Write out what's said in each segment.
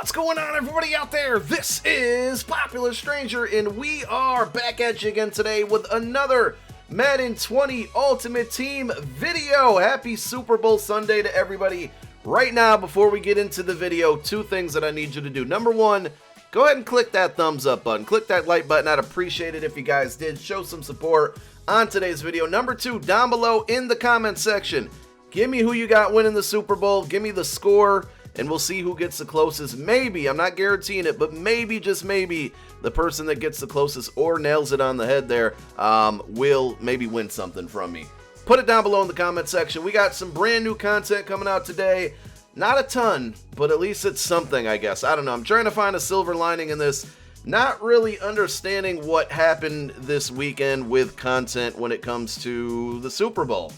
What's going on, everybody out there? This is Popular Stranger, and we are back at you again today with another Madden 20 Ultimate Team video. Happy Super Bowl Sunday to everybody. Right now, before we get into the video, two things that I need you to do. Number one, go ahead and click that thumbs up button. Click that like button. I'd appreciate it if you guys did. Show some support on today's video. Number two, down below in the comment section, give me who you got winning the Super Bowl. Give me the score, and we'll see who gets the closest. Maybe, I'm not guaranteeing it, but maybe, just maybe, the person that gets the closest or nails it on the head there will maybe win something from me. Put it down below in the comment section. We got some brand new content coming out today. Not a ton, but at least it's something, I guess. I don't know. I'm trying to find a silver lining in this. Not really understanding what happened this weekend with content when it comes to the Super Bowl.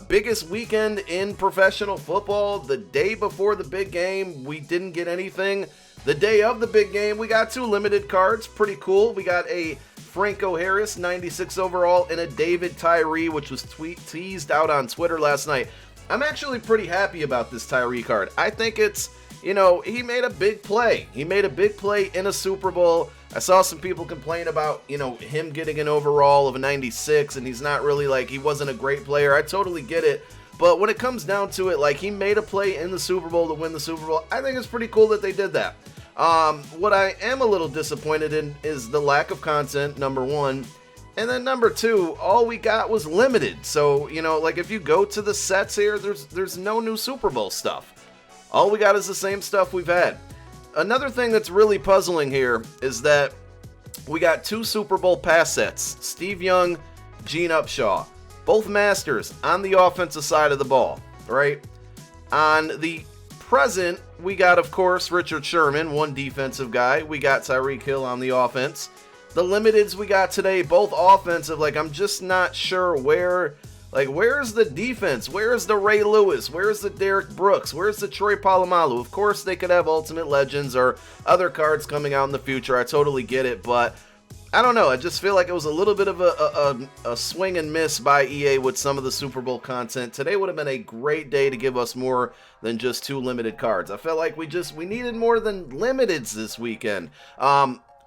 Biggest weekend in professional football. The day before the big game, we didn't get anything. The day of the big game, we got two limited cards. Pretty cool. We got a Franco 96 overall and a David Tyree, which was teased out on Twitter last night. I'm actually pretty happy about this Tyree card. I think it's, you know, he made a big play. He made a big play in a Super Bowl. I saw some people complain about, you know, him getting an overall of a 96, and he's not really, like, he wasn't a great player. I totally get it. But when it comes down to it, like, he made a play in the Super Bowl to win the Super Bowl. I think it's pretty cool that they did that. What I am a little disappointed in is the lack of content, number one. And then number two, all we got was limited. So, you know, like, if you go to the sets here, there's no new Super Bowl stuff. All we got is the same stuff we've had. Another thing that's really puzzling here is that we got two Super Bowl pass sets. Steve Young, Gene Upshaw. Both masters on the offensive side of the ball, right? On the present, we got, of course, Richard Sherman, one defensive guy. We got Tyreek Hill on the offense. The limiteds we got today, both offensive. Like, I'm just not sure where... Like, where's the defense? Where's the Ray Lewis? Where's the Derek Brooks? Where's the Troy Polamalu? Of course, they could have Ultimate Legends or other cards coming out in the future. I totally get it, but I don't know. I just feel like it was a little bit of a swing and miss by EA with some of the Super Bowl content. Today would have been a great day to give us more than just two limited cards. I felt like we needed more than limiteds this weekend.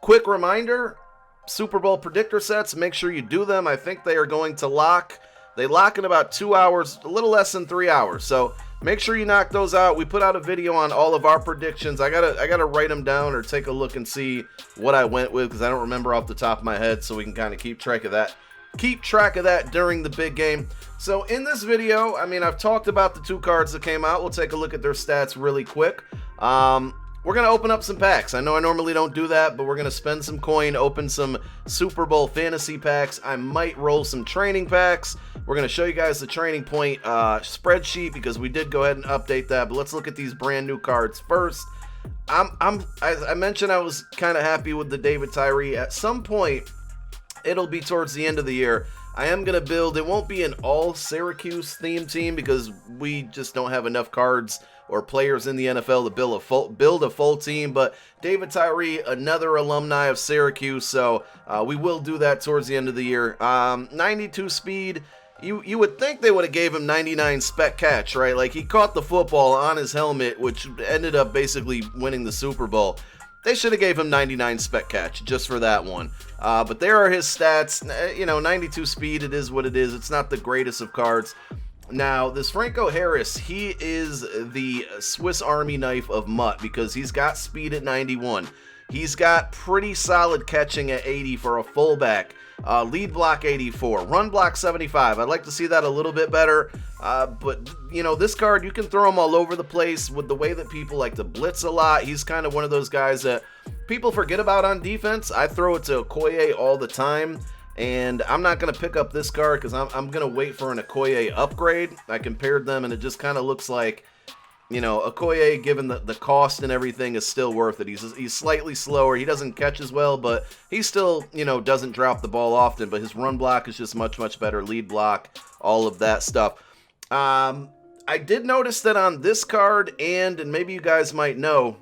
Quick reminder, Super Bowl predictor sets, make sure you do them. I think they are going to lock. They lock in about 2 hours, a little less than 3 hours. So make sure you knock those out. We put out a video on all of our predictions. I gotta write them down or take a look and see what I went with, because I don't remember off the top of my head. So we can kind of keep track of that. Keep track of that during the big game. So in this video, I mean, I've talked about the two cards that came out. We'll take a look at their stats really quick. We're going to open up some packs. I know I normally don't do that, but we're going to spend some coin, open some Super Bowl fantasy packs. I might roll some training packs. We're going to show you guys the training point spreadsheet, because we did go ahead and update that. But let's look at these brand new cards first. As I mentioned, I was kind of happy with the David Tyree. At some point, it'll be towards the end of the year, I am going to build, it won't be an all Syracuse themed team, because we just don't have enough cards or players in the NFL to build a full team. But David Tyree, another alumni of Syracuse, so we will do that towards the end of the year. 92 speed. You would think they would have gave him 99 spec catch, right? Like, he caught the football on his helmet, which ended up basically winning the Super Bowl. They should have gave him 99 spec catch just for that one. But there are his stats. You know, 92 speed, it is what it is. It's not the greatest of cards. Now, this Franco Harris, he is the Swiss Army knife of Mutt, because he's got speed at 91. He's got pretty solid catching at 80 for a fullback. Lead block 84. Run block 75. I'd like to see that a little bit better. But, you know, this card, you can throw him all over the place with the way that people like to blitz a lot. He's kind of one of those guys that people forget about on defense. I throw it to Okoye all the time. And I'm not going to pick up this card because I'm going to wait for an Okoye upgrade. I compared them, and it just kind of looks like, you know, Okoye, given the cost and everything, is still worth it. He's slightly slower. He doesn't catch as well, but he still, you know, doesn't drop the ball often. But his run block is just much, much better. Lead block, all of that stuff. I did notice that on this card, and maybe you guys might know,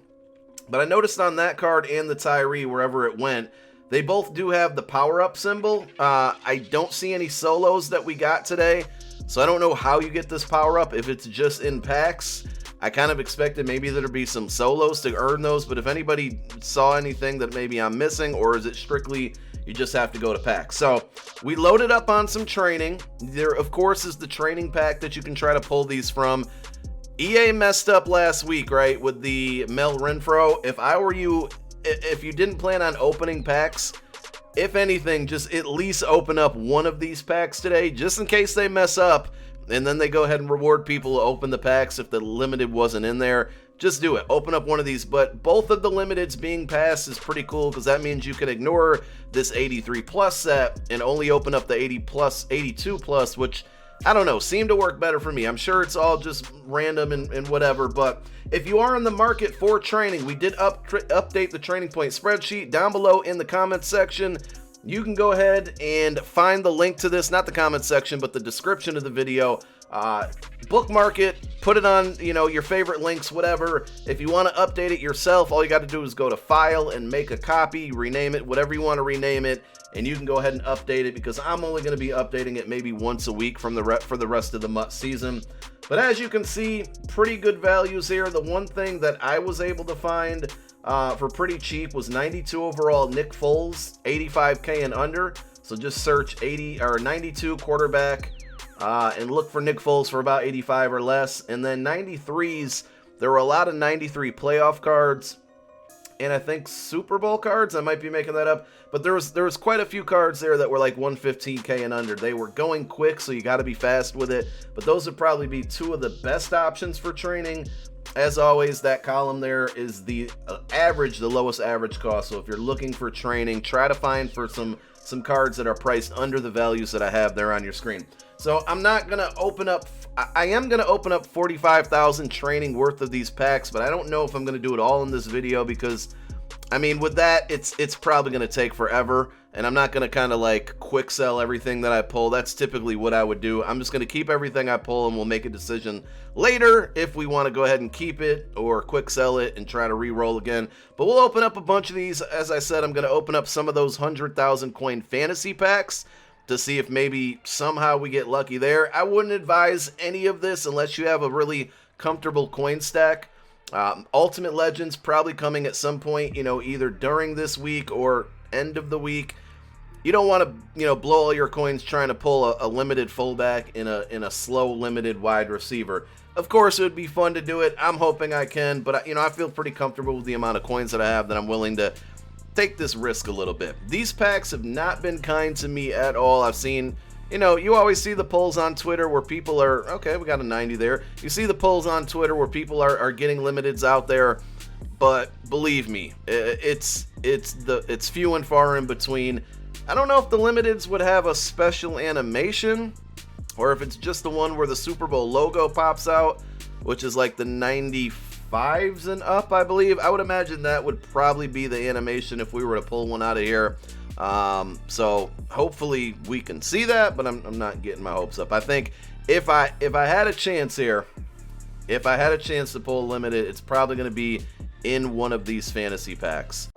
but I noticed on that card and the Tyree, wherever it went, they both do have the power-up symbol. I don't see any solos that we got today, so I don't know how you get this power-up, if it's just in packs. I kind of expected maybe there'd be some solos to earn those, but if anybody saw anything that maybe I'm missing, or is it strictly you just have to go to packs? So we loaded up on some training. There, of course, is the training pack that you can try to pull these from. EA messed up last week, right, with the Mel Renfro. If I were you, if you didn't plan on opening packs, if anything, just at least open up one of these packs today, just in case they mess up, and then they go ahead and reward people to open the packs if the limited wasn't in there. Just do it. Open up one of these. But both of the limiteds being passed is pretty cool, because that means you can ignore this 83 plus set and only open up the 80 plus, 82 plus, which, I don't know, seemed to work better for me. I'm sure it's all just random and whatever, but if you are in the market for training, we did update the Training Point spreadsheet down below in the comments section. You can go ahead and find the link to this, not the comments section, but the description of the video. Bookmark it, put it on, you know, your favorite links, whatever. If you want to update it yourself, all you got to do is go to File and make a copy, rename it, whatever you want to rename it, and you can go ahead and update it, because I'm only going to be updating it maybe once a week from for the rest of the season. But as you can see, pretty good values here. The one thing that I was able to find for pretty cheap was 92 overall Nick Foles, 85K and under. So just search 80 or 92 quarterback and look for Nick Foles for about 85 or less. And then 93s, there were a lot of 93 playoff cards, and I think Super Bowl cards. I might be making that up, but there was quite a few cards there that were like 115K and under. They were going quick, so you got to be fast with it. But those would probably be two of the best options for training. As always, that column there is the average, the lowest average cost. So if you're looking for training, try to find for some cards that are priced under the values that I have there on your screen. So I'm not going to open up, I am going to open up 45,000 training worth of these packs, but I don't know if I'm going to do it all in this video, because I mean, with that, it's probably going to take forever, and I'm not going to kind of like quick sell everything that I pull. That's typically what I would do. I'm just going to keep everything I pull, and we'll make a decision later if we want to go ahead and keep it or quick sell it and try to re-roll again. But we'll open up a bunch of these. As I said, I'm going to open up some of those 100,000 coin fantasy packs to see if maybe somehow we get lucky there. I wouldn't advise any of this unless you have a really comfortable coin stack. Ultimate Legends probably coming at some point, you know, either during this week or end of the week. You don't want to, you know, blow all your coins trying to pull a limited fullback in a slow limited wide receiver. Of course, it would be fun to do it. I'm hoping I can, but you know, I feel pretty comfortable with the amount of coins that I have that I'm willing to take this risk a little bit. These packs have not been kind to me at all. I've seen, you know, you always see the polls on Twitter where people are, okay, we got a 90 there. You see the polls on Twitter where people are getting limiteds out there, but believe me, it's few and far in between. I don't know if the limiteds would have a special animation, or if it's just the one where the Super Bowl logo pops out, which is like the 95s and up, I believe. I would imagine that would probably be the animation if we were to pull one out of here. So hopefully we can see that, but I'm not getting my hopes up. I think if I had a chance here, if I had a chance to pull limited, it's probably going to be in one of these fantasy packs.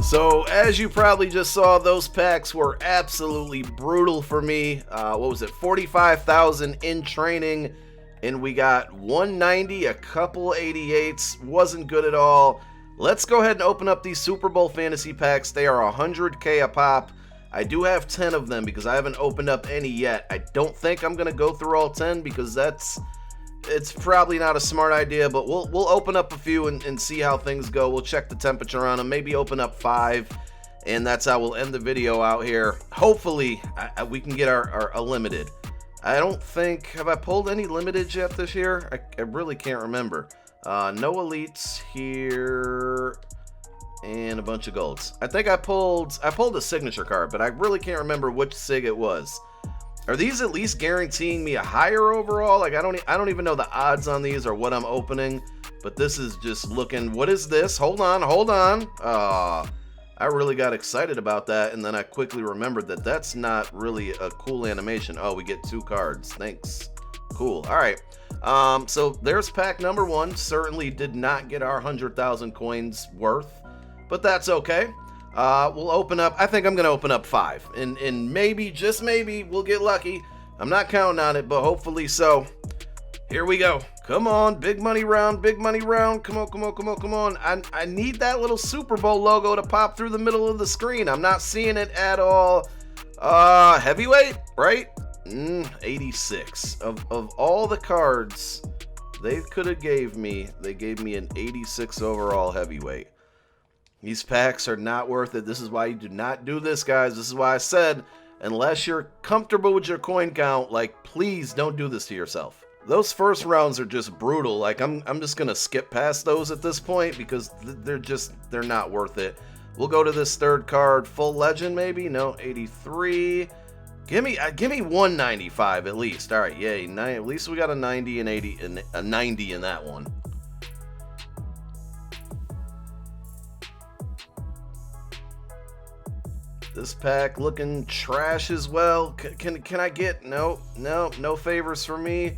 So as you probably just saw, those packs were absolutely brutal for me. What was it, 45,000 in training, and we got 190, a couple 88s. Wasn't good at all. Let's go ahead and open up these Super Bowl fantasy packs. They are 100K a pop. I do have 10 of them because I haven't opened up any yet. I don't think I'm going to go through all 10 because that's it's probably not a smart idea, but we'll open up a few and see how things go. We'll check the temperature on them, maybe open up 5, and that's how we'll end the video out here. Hopefully, we can get our limited. I don't think, have I pulled any limiteds yet this year? I really can't remember. No elites here, and a bunch of golds. I think I pulled a signature card, but I really can't remember which sig it was. Are these at least guaranteeing me a higher overall? Like, I don't even know the odds on these or what I'm opening, but this is just looking, what is this? Hold on. I really got excited about that, and then I quickly remembered that that's not really a cool animation. Oh, we get 2 cards. Thanks. Cool. All right. So there's pack number 1. Certainly did not get our 100,000 coins worth, but that's okay. We'll open up, I think I'm going to open up 5, and maybe, just maybe, we'll get lucky. I'm not counting on it, but hopefully so. Here we go. Come on, big money round, big money round. Come on. I need that little Super Bowl logo to pop through the middle of the screen. I'm not seeing it at all. Heavyweight, right? 86. Of all the cards they could have gave me, they gave me an 86 overall heavyweight. These packs are not worth it. This is why you do not do this, guys. This is why I said, unless you're comfortable with your coin count, like, please don't do this to yourself. Those first rounds are just brutal. Like, I'm just gonna skip past those at this point because they're not worth it. We'll go to this third card, full legend maybe. No, 83. Give me 195 at least. All right, yay. At least we got a 90 and 80 and a 90 in that one. This pack looking trash as well. Can I get no favors for me.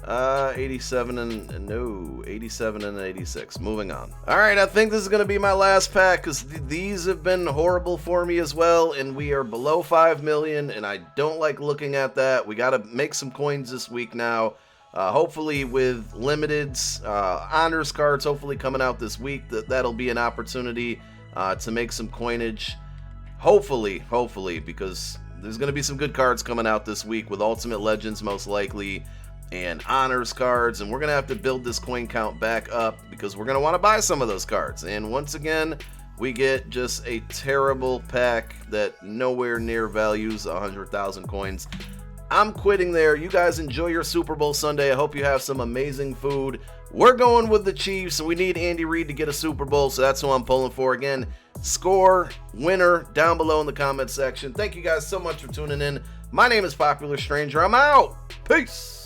87 and no, 87 and 86. Moving on. All right, I think this is gonna be my last pack because these have been horrible for me as well, and we are below 5 million, and I don't like looking at that. We gotta make some coins this week now. Hopefully with limiteds, honors cards, hopefully coming out this week. That'll be an opportunity to make some coinage. Hopefully, because there's gonna be some good cards coming out this week with Ultimate Legends most likely, and honors cards, and we're gonna have to build this coin count back up because we're gonna want to buy some of those cards. And once again, we get just a terrible pack that nowhere near values 100,000 coins. I'm quitting there. You guys enjoy your Super Bowl Sunday. I hope you have some amazing food. We're going with the Chiefs, and we need Andy Reid to get a Super Bowl, so that's who I'm pulling for. Again, score, winner, down below in the comment section. Thank you guys so much for tuning in. My name is Popular Stranger. I'm out. Peace.